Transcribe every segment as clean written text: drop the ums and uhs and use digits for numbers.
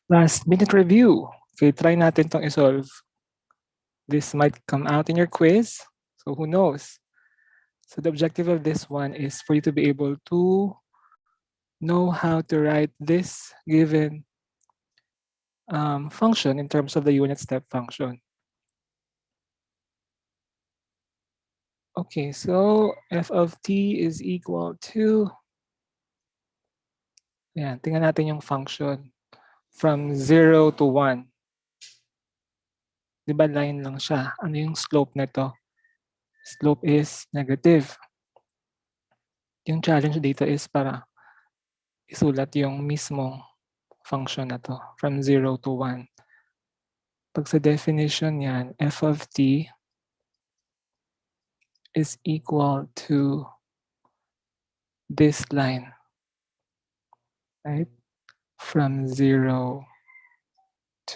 Last minute review. Okay, try natin itong isolve. This might come out in your quiz, so who knows? So the objective of this one is for you to be able to know how to write this given function in terms of the unit step function. Okay, so f of t is equal to, ayan, tingnan natin yung function from 0 to 1. Di ba line lang siya? Ano yung slope nito? Slope is negative. Yung challenge dito is para isulat yung mismong function na to from 0 to 1. Pag sa definition yan, f of t is equal to this line, right? From 0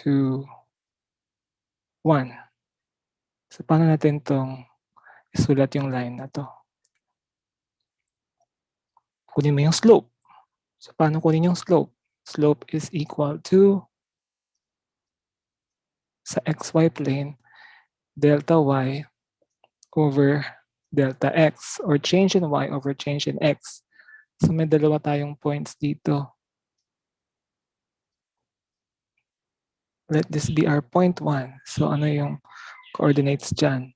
to 1. So, paano natin itong isulat yung line na to? Kunin mo yung slope. So, paano kunin yung slope? Slope is equal to, sa xy plane, delta y over delta x, or change in y over change in x. So, may dalawa tayong points dito. Let this be our point 1. So, ano yung coordinates dyan?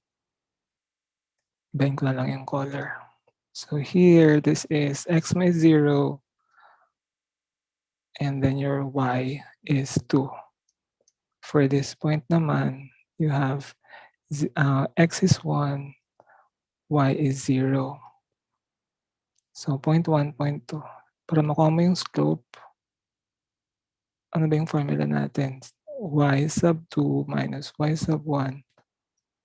Ibahin ko na lang yung color. So, here, this is x minus 0, and then your y is 2. For this point naman, you have x is 1, y is 0. So, point 1, point 2. Para makuha mo yung slope, ano ba yung formula natin? Y sub 2 minus y sub 1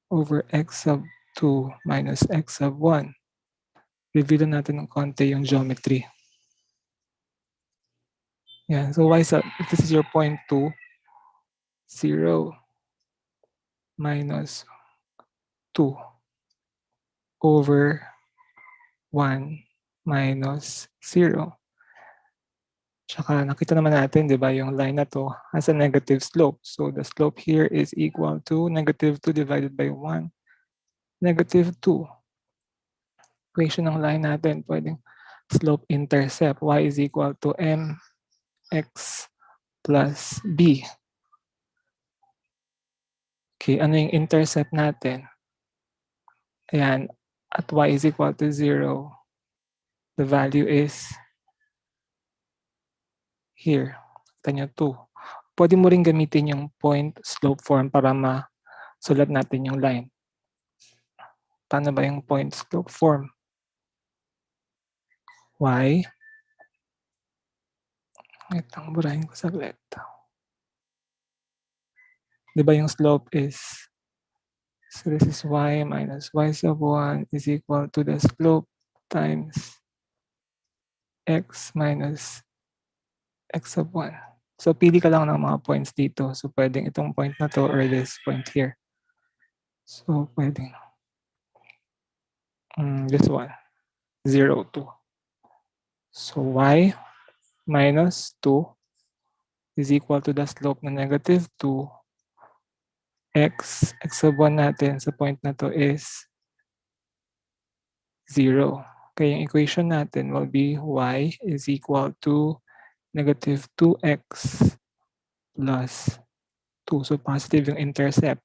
over x sub 2 minus x sub 1. Review na natin ng konti yung geometry. Yeah, so y sub, if this is your point 2, 0 minus 2 over 1 minus 0. Tsaka nakita naman natin, di ba, yung line na to has a negative slope. So the slope here is equal to negative 2 divided by 1, negative 2. Equation ng line natin, pwedeng slope intercept. Y is equal to mx plus b. Okay, ano yung intercept natin? Ayan, at y is equal to 0, the value is here. Kita nyo 2. Pwede mo rin gamitin yung point slope form para masulat natin yung line. Paano ba yung point slope form? Y. Wait lang, burahin ko saglit. Di ba yung slope is, so this is y minus y sub 1 is equal to the slope times x minus x sub 1. So pili ka lang ng mga points dito. So pwedeng itong point na to or this point here. So pwedeng this one, 0, 2. So y minus 2 is equal to the slope na negative 2. X sub 1 natin sa point na to is 0. Kaya yung equation natin will be y is equal to negative 2x plus 2. So positive yung intercept.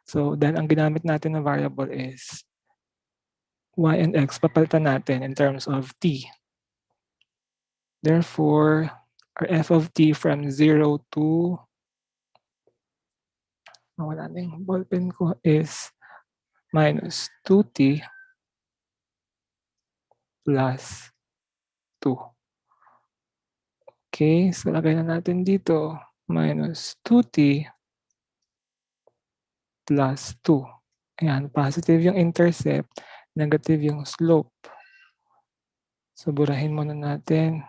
So dahil ang ginamit natin na variable is y and x, papalitan natin in terms of t. Therefore, our f of t from 0 to, wala na yung ballpen ko, is minus 2t plus 2. Okay, so lagay na natin dito, minus 2t plus 2. Ayan, positive yung intercept, negative yung slope. So burahin muna natin.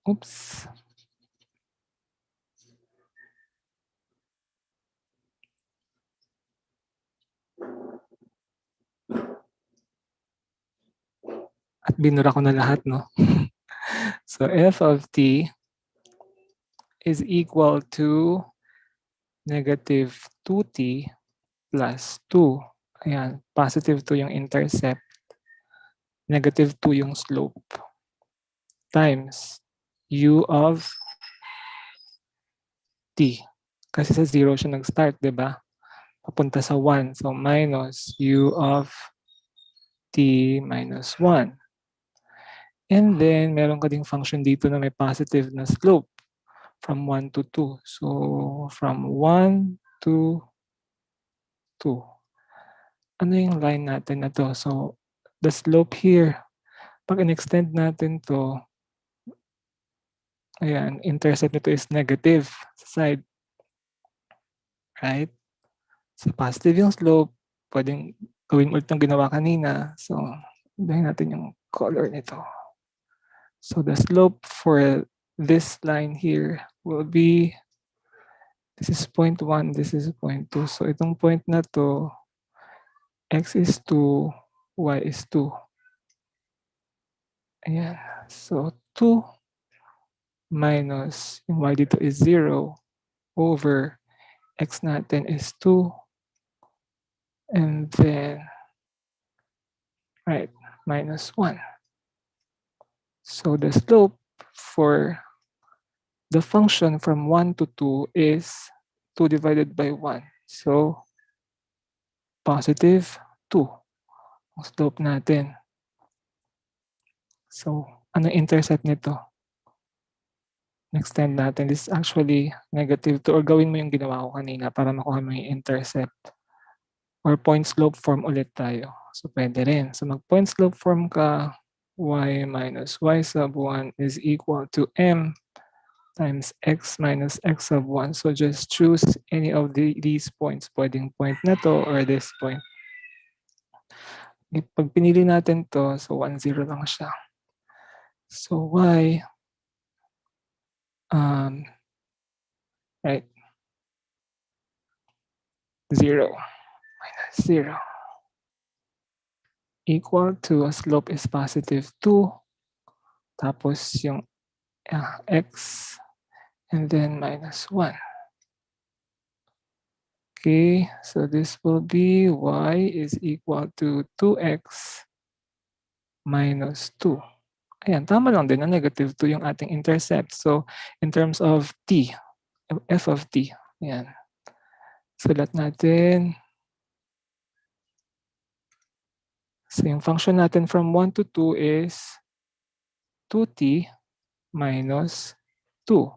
Oops. At binura ko na lahat, no? So f of t is equal to negative 2t plus 2. Ayan, positive 2 yung intercept, negative 2 yung slope, times u of t. Kasi sa 0 siya nag-start, di ba? Papunta sa 1. So, minus u of t minus 1. And then, meron ka ding function dito na may positive na slope from 1 to 2. So, from 1 to 2. Ano yung line natin na to? So, the slope here, pag in-extend natin to, ayan, intercept nito is negative sa side. Right? So, positive yung slope. Pwedeng gawin ulit ng ginawa kanina. So, bahin natin yung color nito. So, the slope for this line here will be, this is 0.1, this is 0.2. So, itong point na to, x is 2, y is 2. Ayan. So, 2 minus, yung y dito is 0 over x natin is 2. And then, right, minus 1. So, the slope for the function from 1 to 2 is 2 divided by 1. So, positive 2 ang slope natin. So, ano intercept nito? Extend natin. This is actually negative 2 or gawin mo yung ginawa ko kanina para makuha mo yung intercept. Or point slope form ulit tayo. So, pwede rin. So, mag-point slope form ka, y minus y sub 1 is equal to m times x minus x sub 1. So, just choose any of these points. Pwedeng point na to or this point. Pag pinili natin to, so 1, 0 lang siya. So, y, right, 0 minus 0 equal to, a slope is positive 2, tapos yung x, and then minus 1. Okay, so this will be y is equal to 2x minus 2. Ayan, tama lang din na negative 2 yung ating intercept. So, in terms of t, f of t, ayan. Sulat natin. So, yung function natin from 1 to 2 is 2t minus 2.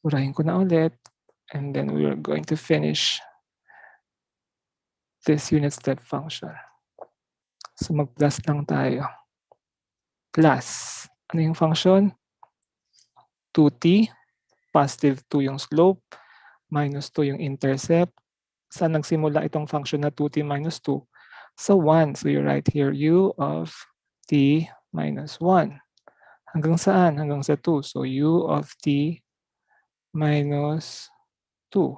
Urahin ko na ulit. And then we are going to finish this unit step function. So, mag-plus lang tayo. Plus. Ano yung function? 2t, positive 2 yung slope, minus 2 yung intercept. Saan nagsimula itong function na 2t minus 2? So 1. So you write here u of t minus 1. Hanggang saan? Hanggang sa 2. So u of t minus 2.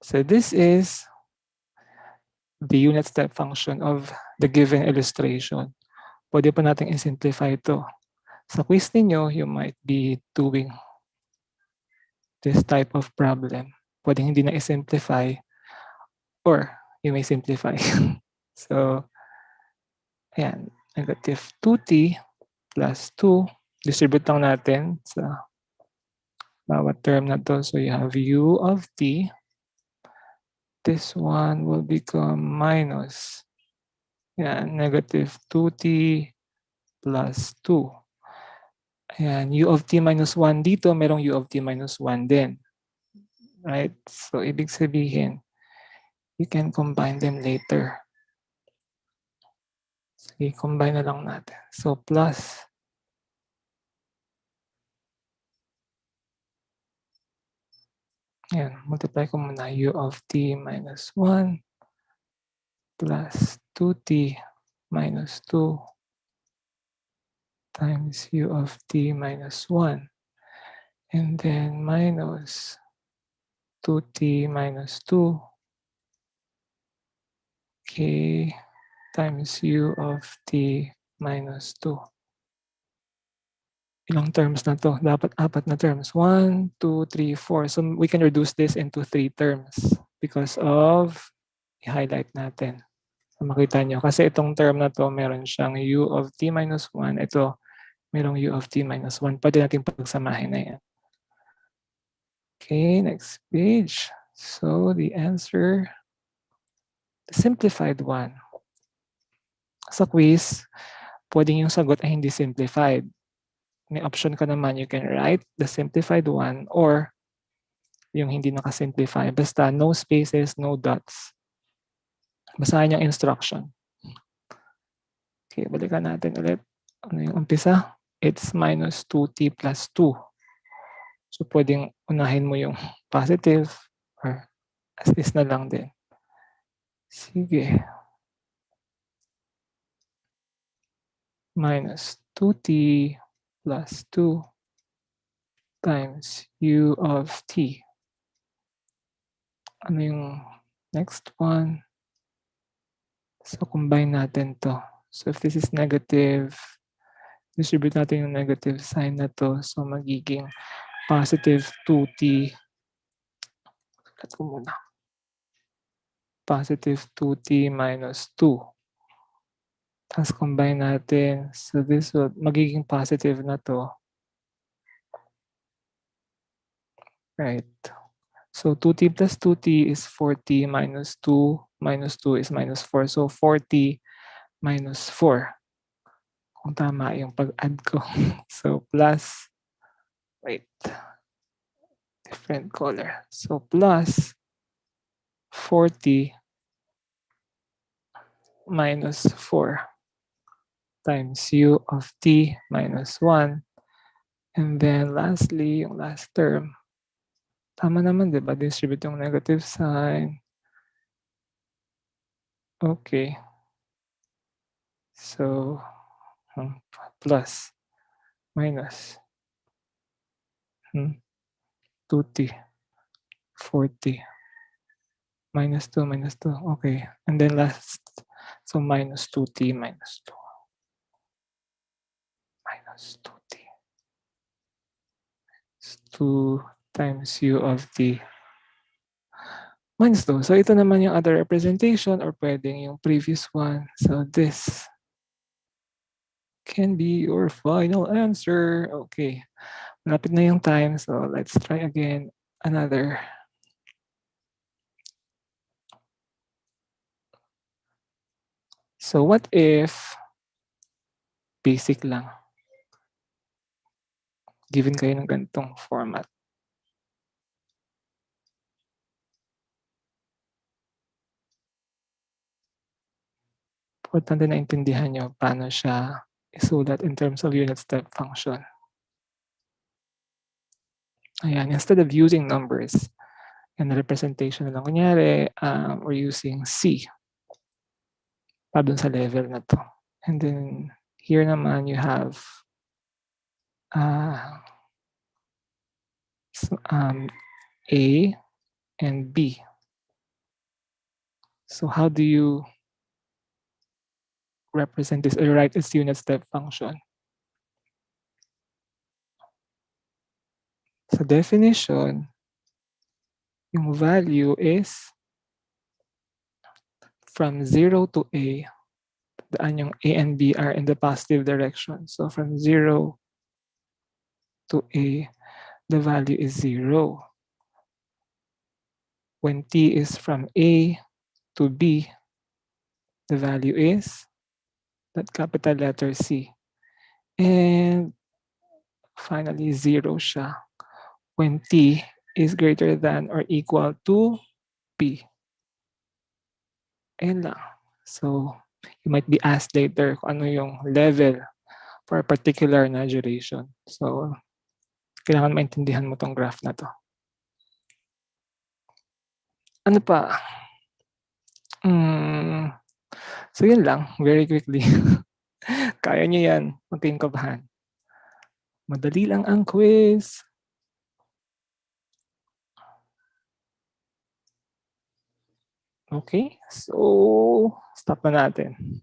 So this is the unit step function of the given illustration. Pwede pa natin i-simplify ito. Sa quiz ninyo, you might be doing this type of problem. Pwede hindi na i-simplify or you may simplify. So, ayan, negative 2t plus 2. Distribute lang natin sa bawat term na to. So, you have u of t. This one will become minus, ayan, negative 2t plus 2. Ayan, u of t minus 1 dito, merong u of t minus 1 din. Right? So, ibig sabihin, you can combine them later. Sige, combine na lang natin. So, plus, ayan, multiply ko muna u of t minus 1 plus 2t minus 2 times u of t minus 1. And then minus 2t minus 2 k times u of t minus 2. Ilang terms na to? Dapat 4 na terms. 1, 2, 3, 4. So we can reduce this into 3 terms because of i-highlight natin. So makita nyo, kasi itong term na to, meron siyang u of t minus 1. Ito, merong u of t minus 1. Pwede natin pagsamahin na yan. Okay, next page. So the answer, the simplified one. Sa quiz, pwedeng yung sagot ay hindi simplified. May option ka naman, you can write the simplified one or yung hindi nakasimplify. Basta no spaces, no dots. Basahin yung instruction. Okay, balikan natin ulit. Ano yung umpisa? It's minus 2t plus 2. So pwedeng unahin mo yung positive or as is na lang din. Sige. Minus 2t plus 2 times u of t. Ano yung next one? So combine natin to. So if this is negative, distribute natin yung negative sign na to. So magiging positive 2t. Cut ko muna. Positive 2t minus 2. Tapos combine natin. So this will, magiging positive na to. Right. So 2t plus 2t is 4t minus 2 minus 2 is minus 4. So 4t minus 4. Kung tama yung pag-add ko. So plus, wait, different color. So plus 40 minus 4 times u of t minus 1. And then lastly, yung last term. Tama naman, di ba? Distribute yung negative sign. Okay. So, plus, minus, 2t, 40, minus 2, minus 2. Okay. And then last, so minus 2t minus 2. Minus 2t. 2 times u of t minus 2. So ito naman yung other representation or pwedeng yung previous one. So this can be your final answer. Okay. Malapit na yung time. So let's try again another. So what if basic lang? Given kayo ng ganitong format. Importante na intindihan nyo paano siya isulat in terms of unit step function. Ayan, instead of using numbers and representation na lang, kunyari, we're using C para dun sa level na to. And then here naman you have A and B. So how do you represent this or write its unit step function? Sa definition, yung value is from 0 to A. Daan yung A and B are in the positive direction. So from 0 to A, the value is 0. When T is from A to B, the value is that capital letter C. And finally, 0 siya when T is greater than or equal to P. Ayan lang. So, you might be asked later kung ano yung level for a particular na duration. So, kailangan maintindihan mo tong graph na to. Ano pa? So, yun lang. Very quickly. Kaya niyo yan. Huwag kayong kabahan. Madali lang ang quiz. Okay. So, stop na natin.